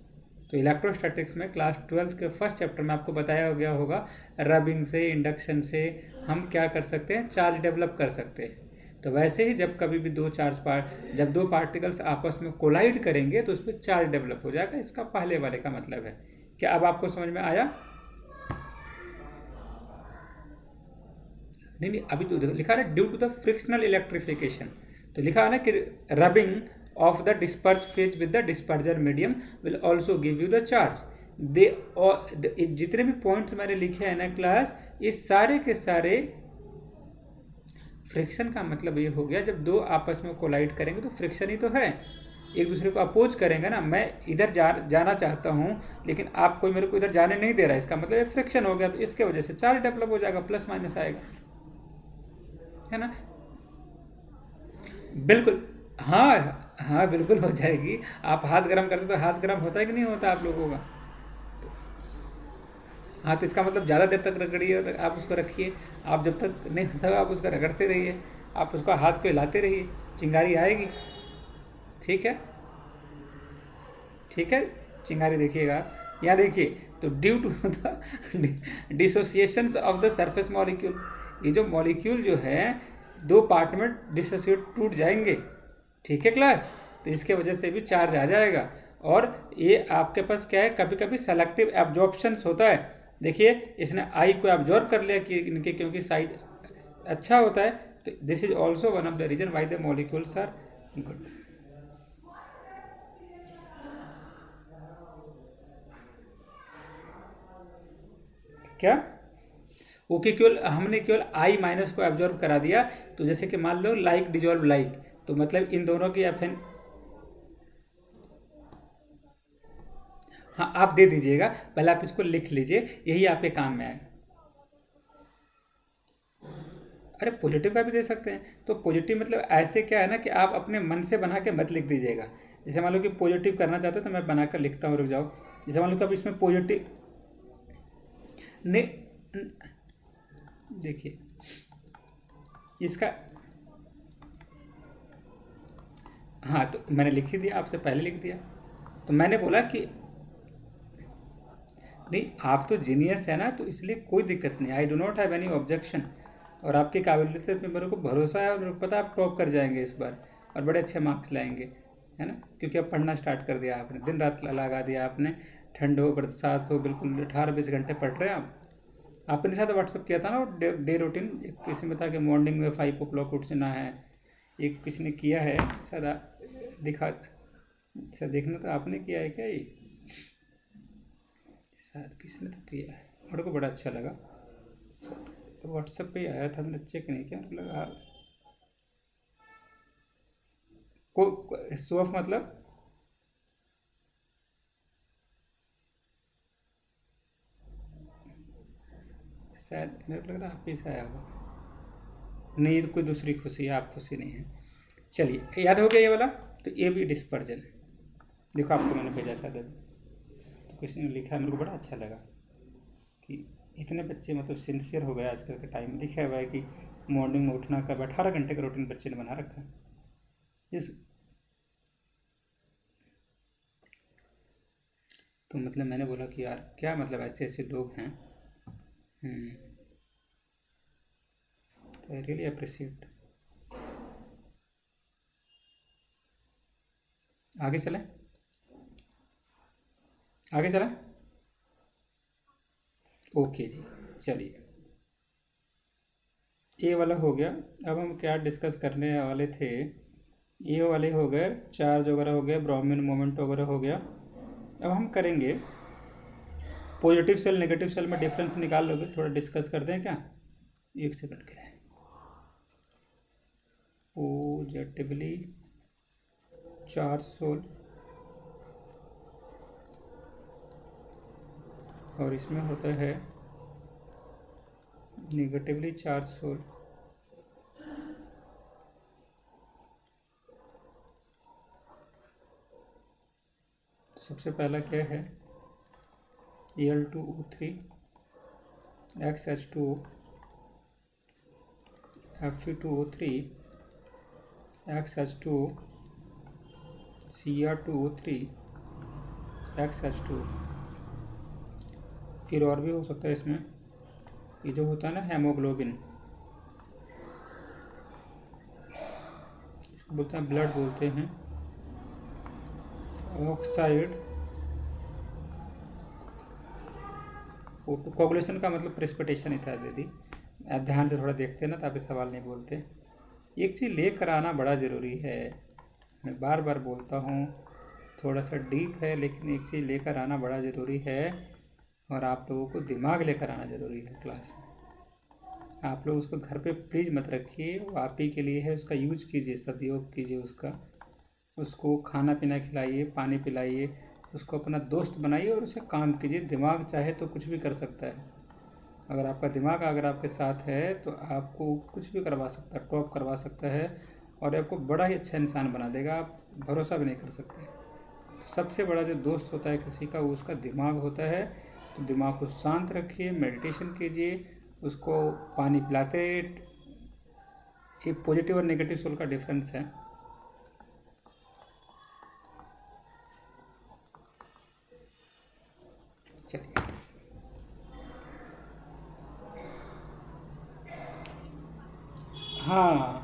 तो इलेक्ट्रोस्टैटिक्स में क्लास 12 के फर्स्ट चैप्टर में आपको बताया गया होगा, रबिंग से, इंडक्शन से हम क्या कर सकते हैं, चार्ज डेवलप कर सकते हैं। तो वैसे ही जब कभी भी जब दो पार्टिकल्स आपस में कोलाइड करेंगे तो उस पर चार्ज डेवलप हो जाएगा। इसका पहले वाले का मतलब है। क्या अब आपको समझ में आया? नहीं नहीं, अभी तो देखो लिखा है due to the frictional electrification. तो लिखा है ना कि rubbing of the disperse phase with the dispersion medium will also give you the charge. दे जितने भी पॉइंट्स मैंने लिखे हैं ना क्लास, ये सारे के सारे फ्रिक्शन का मतलब ये हो गया, जब दो आपस में कोलाइड करेंगे तो फ्रिक्शन ही तो है, एक दूसरे को अपोज करेंगे ना। मैं इधर जाना चाहता हूँ लेकिन आप कोई मेरे को इधर जाने नहीं दे रहा है, इसका मतलब ये फ्रिक्शन हो गया। तो इसके वजह से चार्ज डेवलप हो जाएगा, प्लस माइनस आएगा, है ना? बिल्कुल। हाँ हाँ, बिल्कुल हो जाएगी। आप हाथ गर्म करते तो हाथ गर्म होता है कि नहीं होता आप लोगों का? हाँ, तो इसका मतलब ज़्यादा देर तक रगड़िए और आप उसको रखिए। आप जब तक नहीं होता आप उसको रगड़ते रहिए, आप उसको हाथ को हिलाते रहिए, चिंगारी आएगी। ठीक है, ठीक है। चिंगारी देखिएगा यहाँ देखिए। तो due to the dissociation of the surface molecule, ये जो मॉलिक्यूल जो है दो पार्ट में डिसोसिएट टूट जाएंगे। ठीक है क्लास? तो इसके वजह से भी चार्ज आ जाएगा। और ये आपके पास क्या है, कभी कभी सेलेक्टिव एब्जॉर्प्शन होता है। देखिए इसने आई को एब्जॉर्ब कर लिया कि इनके क्योंकि साइज अच्छा होता है। तो this is also one of the reason why the molecules are good. क्या? ओके, केवल हमने केवल आई माइनस को एब्जॉर्ब करा दिया। तो जैसे कि मान लो लाइक डिजॉल्व लाइक, तो मतलब इन दोनों की एफ। हाँ, आप दे दीजिएगा, पहले आप इसको लिख लीजिए, यही आपके काम में आएगा। अरे पॉजिटिव का भी दे सकते हैं। तो पॉजिटिव मतलब ऐसे क्या है ना कि आप अपने मन से बना के मत लिख दीजिएगा। जैसे मान लो कि पॉजिटिव करना चाहते हो तो मैं बनाकर लिखता हूँ, रुक जाओ। जैसे मान लो कि अब इसमें पॉजिटिव नहीं, देखिए इसका, हाँ तो मैंने लिख ही दिया, आपसे पहले लिख दिया। तो मैंने बोला कि नहीं, आप तो जीनियस है ना, तो इसलिए कोई दिक्कत नहीं, I do not have any objection. और आपकी काबिलियत पे मेरे को भरोसा है और मेरे को पता है आप टॉप कर जाएंगे इस बार और बड़े अच्छे मार्क्स लाएंगे, है ना? क्योंकि अब पढ़ना स्टार्ट कर दिया आपने, दिन रात लगा दिया आपने, ठंड हो बरसात हो, बिल्कुल 18-20 घंटे पढ़ रहे हैं आप। आपने साथ व्हाट्सअप किया था ना डे रूटीन, किसी में था कि मॉर्निंग में 5 o'clock उठना है, एक किसी ने किया है शायद, दिखा सर, देखना तो आपने किया है क्या? ये शायद किसी ने तो किया है, मेरे को बड़ा अच्छा लगा। व्हाट्सएप पे आया था, मैंने चेक नहीं किया, मेरे को लगा को शो ऑफ मतलब। शायद मेरे को लग रहा है आप ही से आया होगा। नहीं, तो कोई दूसरी खुशी है, आप खुशी नहीं है। चलिए, याद हो गया ये वाला। तो ये भी डिस्पर्जन है। देखो आपको मैंने भेजा शायद अभी, तो किसी ने लिखा, मेरे को बड़ा अच्छा लगा कि इतने बच्चे मतलब सिंसियर हो गए आजकल के टाइम में। लिखा हुआ है कि मॉर्निंग में उठना कब, 18 घंटे का रूटीन बच्चे ने बना रखा है इस। तो मतलब मैंने बोला कि यार क्या मतलब ऐसे ऐसे लोग हैं। तो आई रियली अप्रिशिएट। आगे चलें, आगे चलें। ओके जी, चलिए ये वाला हो गया। अब हम क्या डिस्कस करने वाले थे, ये वाले हो गए, चार्ज वगैरह हो गया, ब्रोमीन मोमेंट वगैरह हो गया। अब हम करेंगे पॉजिटिव सेल नेगेटिव सेल में डिफरेंस निकाल लोगे, थोड़ा डिस्कस करते हैं क्या? एक सेकंड के लिए। पॉजिटिवली चार्ज सोल और इसमें होता है नेगेटिवली चार्ज सोल। सबसे पहला क्या है, Al2O3 XH2O Fe2O3 XH2O Cr2O3 XH2। फिर और भी हो सकता है इसमें, ये जो होता है ना हेमोग्लोबिन, इसको बोलते हैं ब्लड बोलते हैं। ऑक्साइड कोगुलेशन का मतलब प्रेसिपिटेशन इत्यादि। आप ध्यान से थोड़ा देखते हैं ना, तभी सवाल नहीं बोलते। एक चीज़ लेकर आना बड़ा ज़रूरी है, मैं बार बार बोलता हूँ, थोड़ा सा डीप है लेकिन एक चीज़ लेकर आना बड़ा ज़रूरी है, और आप लोगों को दिमाग लेकर आना ज़रूरी है क्लास में। आप लोग उसको घर पे प्लीज़ मत रखिए, वो आप ही के लिए है, उसका यूज कीजिए, सदुपयोग कीजिए उसका। उसको खाना पीना खिलाइए, पानी पिलाइए, उसको अपना दोस्त बनाइए और उसे काम कीजिए। दिमाग चाहे तो कुछ भी कर सकता है। अगर आपका दिमाग अगर आपके साथ है तो आपको कुछ भी करवा सकता है, टॉप करवा सकता है, और आपको बड़ा ही अच्छा इंसान बना देगा। आप भरोसा भी नहीं कर सकते। सबसे बड़ा जो दोस्त होता है किसी का, वो उसका दिमाग होता है। तो दिमाग को शांत रखिए, मेडिटेशन कीजिए, उसको पानी पिलाते। ये पॉजिटिव और नेगेटिव सोल का डिफरेंस है। चलिए, हाँ,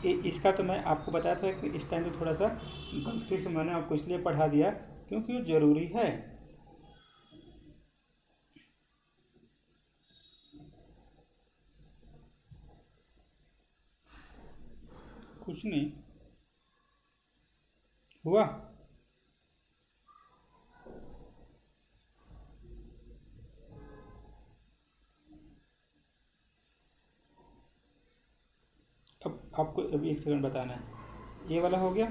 इसका तो मैं आपको बताया था कि इस टाइम तो थोड़ा सा गलती से मैंने आपको इसलिए पढ़ा दिया क्योंकि ये ज़रूरी है। कुछ नहीं हुआ। अब आपको अभी एक सेकंड बताना है, ये वाला हो गया।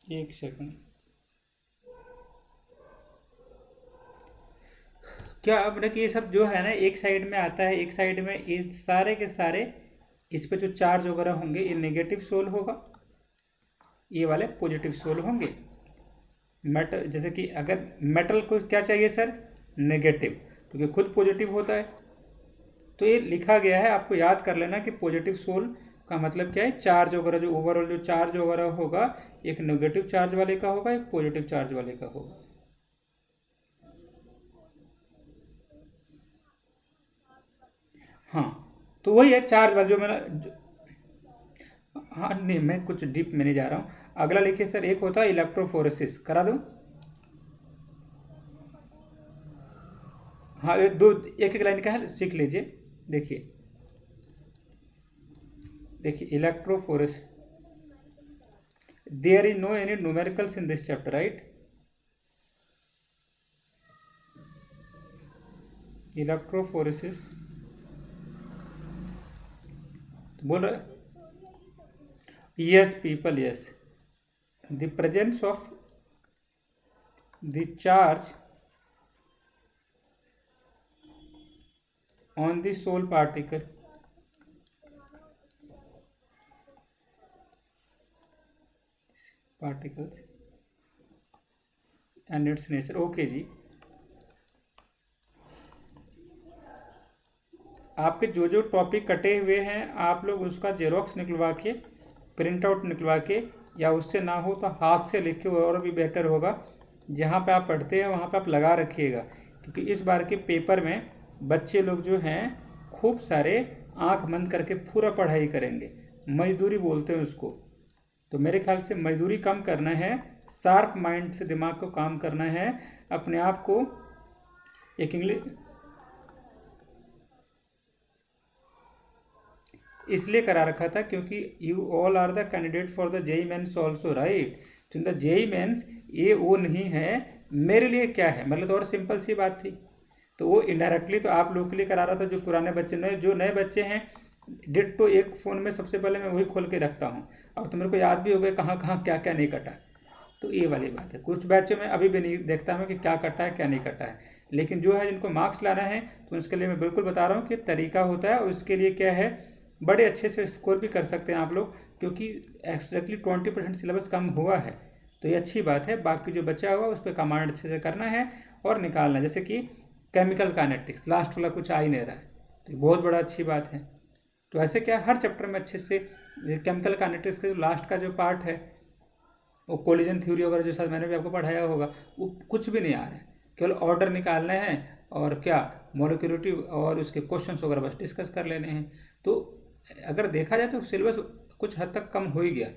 एक सेकंड, क्या आपने कि ये सब जो है ना एक साइड में आता है, एक साइड में ये सारे के सारे इस पे जो चार्ज वगैरह होंगे ये नेगेटिव सोल होगा, ये वाले पॉजिटिव सोल होंगे। मेटल, जैसे कि अगर मेटल को क्या चाहिए सर, नेगेटिव, क्योंकि खुद पॉजिटिव होता है। तो ये लिखा गया है, आपको याद कर लेना कि पॉजिटिव सोल का मतलब क्या है, चार्ज वगैरह जो ओवरऑल जो चार्ज वगैरह होगा, एक नेगेटिव चार्ज वाले का होगा, एक पॉजिटिव चार्ज वाले का होगा। हाँ, तो वही है चार्ज वाला जो मैंने हाँ नहीं, मैं कुछ डीप में नहीं जा रहा हूँ। अगला लिखिए सर, एक होता है इलेक्ट्रोफोरेसिस, करा दूँ। हाँ, एक दो, एक एक लाइन का है, सीख लीजिए। देखिए, देखिए electrophoresis, there is no any numericals in this chapter, right. Electrophoresis बोल रहे, yes people, yes, the presence of the charge on the soul particles and its nature। Okay जी, आपके जो जो टॉपिक कटे हुए हैं आप लोग उसका जेरोक्स निकलवा के, प्रिंट आउट निकलवा के, या उससे ना हो तो हाथ से लिखे और भी बेटर होगा। जहाँ पे आप पढ़ते हैं वहाँ पे आप लगा रखिएगा, क्योंकि इस बार के पेपर में बच्चे लोग जो हैं खूब सारे आंख बंद करके पूरा पढ़ाई करेंगे, मजदूरी बोलते हैं उसको। तो मेरे ख्याल से मजदूरी कम करना है, शार्प माइंड से दिमाग को काम करना है, अपने आप को एक इंग्लिश इसलिए करा रखा था क्योंकि you all are the candidate for the JEE mains also, right. तो इन द जेई मेंस ये वो नहीं है, मेरे लिए क्या है, मतलब तो और सिंपल सी बात थी। तो वो इनडायरेक्टली तो आप लोग के लिए करा रहा था, जो पुराने बच्चे नए जो नए बच्चे हैं, डिट्टो एक फ़ोन में सबसे पहले मैं वही खोल के रखता हूँ। अब तो मेरे को याद भी हो गया कहाँ कहाँ क्या क्या नहीं कटा। तो ये वाली बात है, कुछ बैचों में अभी भी नहीं देखता मैं कि क्या कटा है क्या नहीं कटा है, लेकिन जो है जिनको मार्क्स लाना है तो उसके लिए मैं बिल्कुल बता रहा हूँ कि तरीका होता है, और उसके लिए क्या है, बड़े अच्छे से स्कोर भी कर सकते हैं आप लोग, क्योंकि एक्जैक्टली 20% सिलेबस कम हुआ है। तो ये अच्छी बात है। बाकी जो बचा हुआ उस पर कमांड अच्छे से करना है और निकालना है। जैसे कि केमिकल काइनेटिक्स, लास्ट वाला कुछ आ ही नहीं रहा है, तो ये बहुत बड़ा अच्छी बात है। तो ऐसे क्या हर चैप्टर में अच्छे से केमिकल काइनेटिक्स के लास्ट का जो पार्ट है वो कोलिजन थ्योरी वगैरह जो शायद मैंने भी आपको पढ़ाया होगा, वो कुछ भी नहीं आ रहा है, केवल ऑर्डर निकालने हैं और क्या मॉलिक्यूलरिटी और उसके क्वेश्चंस वगैरह बस डिस्कस कर लेने हैं। तो अगर देखा जाए तो सिलेबस कुछ हद तक कम हो ही गया।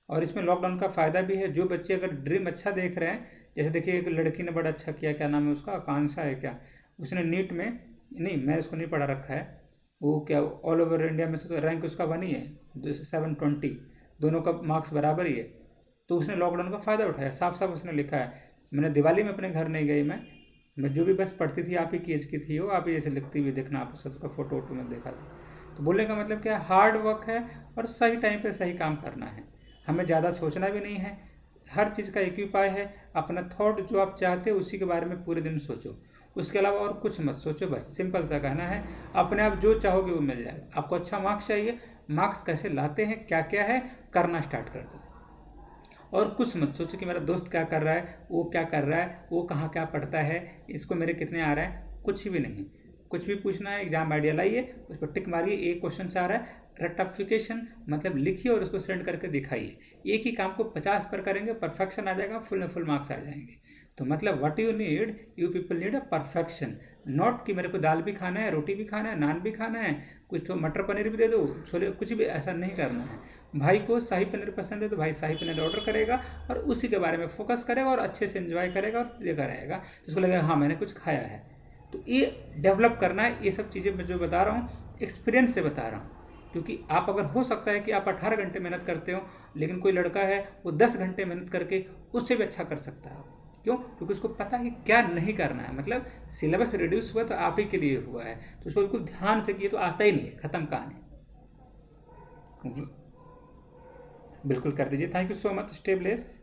और इसमें लॉकडाउन का फ़ायदा भी है, जो बच्चे अगर ड्रीम अच्छा देख रहे हैं, जैसे देखिए एक लड़की ने बड़ा अच्छा किया, क्या नाम है उसका, आकांक्षा है क्या, उसने नीट में, नहीं मैं उसको नहीं पढ़ा रखा है, वो क्या ऑल ओवर इंडिया में से तो रैंक उसका 1 ही है, 720, दोनों का मार्क्स बराबर ही है। तो उसने लॉकडाउन का फ़ायदा उठाया, साफ साफ उसने लिखा है, मैंने दिवाली में अपने घर नहीं गई, मैं जो भी बस पढ़ती थी आप ही की एज की थी, वो आप ही जैसे लिखती हुई देखना, आप उसका फोटो वोटो में देखा था। तो बोलने का मतलब क्या, हार्ड वर्क है और सही टाइम पे सही काम करना है, हमें ज़्यादा सोचना भी नहीं है, हर चीज़ का एक ही उपाय है, अपना थॉट जो आप चाहते हो उसी के बारे में पूरे दिन सोचो, उसके अलावा और कुछ मत सोचो, बस सिंपल सा कहना है, अपने आप जो चाहोगे वो मिल जाएगा। आपको अच्छा मार्क्स चाहिए, मार्क्स कैसे लाते हैं, क्या क्या है, करना स्टार्ट कर दो, और कुछ मत सोचो कि मेरा दोस्त क्या कर रहा है, वो क्या कर रहा है, वो कहाँ क्या पढ़ता है, इसको मेरे कितने आ रहा है, कुछ भी नहीं। कुछ भी पूछना है, एग्जाम आइडिया लाइए, उस पर टिक मारिए, एक क्वेश्चन से आ रहा है, रेक्टिफिकेशन मतलब लिखिए और उसको सेंड करके दिखाइए। एक ही काम को 50 पर करेंगे, परफेक्शन आ जाएगा, फुल में फुल मार्क्स आ जाएंगे। तो मतलब what you need, you people need a perfection, not कि मेरे को दाल भी खाना है, रोटी भी खाना है, नान भी खाना है, कुछ तो मटर पनीर भी दे दो, छोले, कुछ भी ऐसा नहीं करना है। भाई को शाही पनीर पसंद है तो भाई शाही पनीर ऑर्डर करेगा और उसी के बारे में फोकस करेगा और अच्छे से एंजॉय करेगा और लेकर आएगा, तो उसको लगेगा हाँ मैंने कुछ खाया है। तो ये डेवलप करना है, ये सब चीज़ें मैं जो बता रहा हूँ एक्सपीरियंस से बता रहा हूँ, क्योंकि आप अगर हो सकता है कि आप 18 घंटे मेहनत करते हो, लेकिन कोई लड़का है वो 10 घंटे मेहनत करके उससे भी अच्छा कर सकता है। क्यों? क्योंकि उसको पता है कि क्या नहीं करना है, मतलब सिलेबस रिड्यूस हुआ तो आप ही के लिए हुआ है, तो उसको बिल्कुल ध्यान से किए तो आता ही नहीं है, खत्म कहानी। बिल्कुल कर दीजिए। Thank you so much, stay blessed.